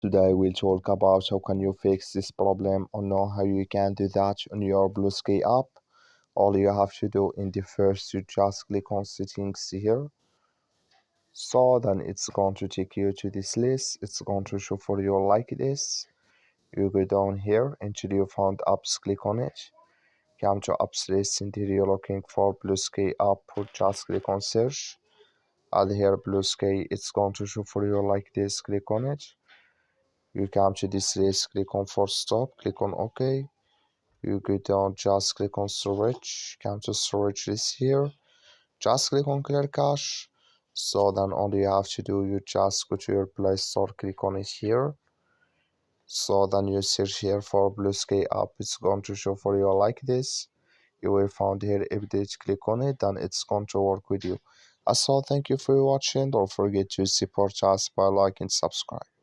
Today we'll talk about how can you fix this problem or know how you can do that on your Bluesky app. All you have to do in the first, you just click on settings here. So then it's going to take you to this list. It's going to show for you like this. You go down here into your found apps, click on it. Come to apps list, and here you're looking for Bluesky app, just click on search. Add here Bluesky, it's going to show for you like this, click on it. You come to this list, click on force stop, click on OK. You go down, just click on storage, come to storage list here, just click on clear cache. So then all you have to do, you just go to your Play Store, click on it here. So then you search here for Bluesky app, it's going to show for you like this. You will find here update, click on it, then it's going to work with you. So thank you for watching. Don't forget to support us by liking and subscribe.